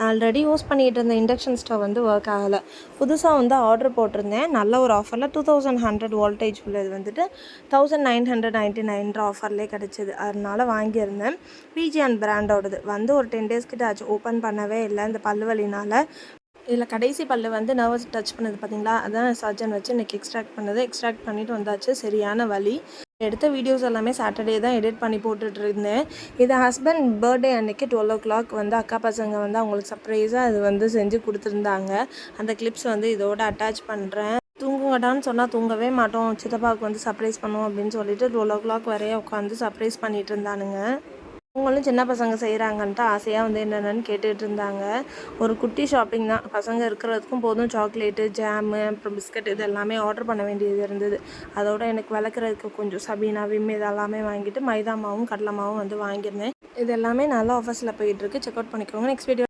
Already use பண்ணிகிட்டு இருந்த induction stove வந்து ஒர்க் ஆகலை. புதுசாக வந்து ஆர்டர் போட்டிருந்தேன். நல்ல ஒரு ஆஃபரில் 2100 வோல்டேஜ் உள்ளது வந்துட்டு 1999 ஆஃபர்லேயே கிடச்சிது. அதனால் வாங்கியிருந்தேன். பிஜிஎன் பிராண்டோடது வந்து ஒரு 10 டேஸ் கிட்ட ஆச்சு. ஓப்பன் பண்ணவே இல்லை இந்த பல்லு வலினால். இதில் கடைசி பல்லு வந்து நர்வஸ் டச் பண்ணுது பார்த்தீங்களா, அதான் சர்ஜன் வச்சு இன்றைக்கி எக்ஸ்ட்ராக்ட் பண்ணிவிட்டு வந்தாச்சு. சரியான வலி. எடுத்த வீடியோஸ் எல்லாமே சாட்டர்டே தான் எடிட் பண்ணி போட்டுட்ருந்தேன். இது ஹஸ்பண்ட் பர்த்டே அன்றைக்கி 12 o'clock வந்து அக்கா பசங்க வந்து அவங்களுக்கு சர்ப்ரைஸாக அது வந்து செஞ்சு கொடுத்துருந்தாங்க. அந்த கிளிப்ஸ் வந்து இதோட அட்டாச் பண்ணுறேன். தூங்குங்கடான்னு சொன்னால் தூங்கவே மாட்டோம். சித்தப்பாவுக்கு வந்து சர்ப்ரைஸ் பண்ணுவோம் அப்படின்னு சொல்லிட்டு 12 o'clock வரைய உட்காந்து சர்ப்ரைஸ் பண்ணிகிட்டு இருந்தானுங்க. அவங்களும் சின்ன பசங்க செய்கிறாங்கன்ட்டு ஆசையாக வந்து என்னென்னு கேட்டுகிட்டு இருந்தாங்க. ஒரு குட்டி ஷாப்பிங் தான். பசங்க இருக்கிறதுக்கும் போதும். சாக்லேட்டு, ஜாமு, அப்புறம் பிஸ்கட் இது எல்லாமே ஆர்டர் பண்ண வேண்டியது இருந்தது. அதோட எனக்கு விளக்குறதுக்கு கொஞ்சம் சபீனா, விம் இதெல்லாமே வாங்கிட்டு மைதா மாவும் கடலை மாவும் வந்து வாங்கியிருந்தேன். இது எல்லாமே நல்ல ஆஃபர்ஸில் போயிட்டுருக்கு. செக் அவுட் பண்ணிக்கோங்க. Next video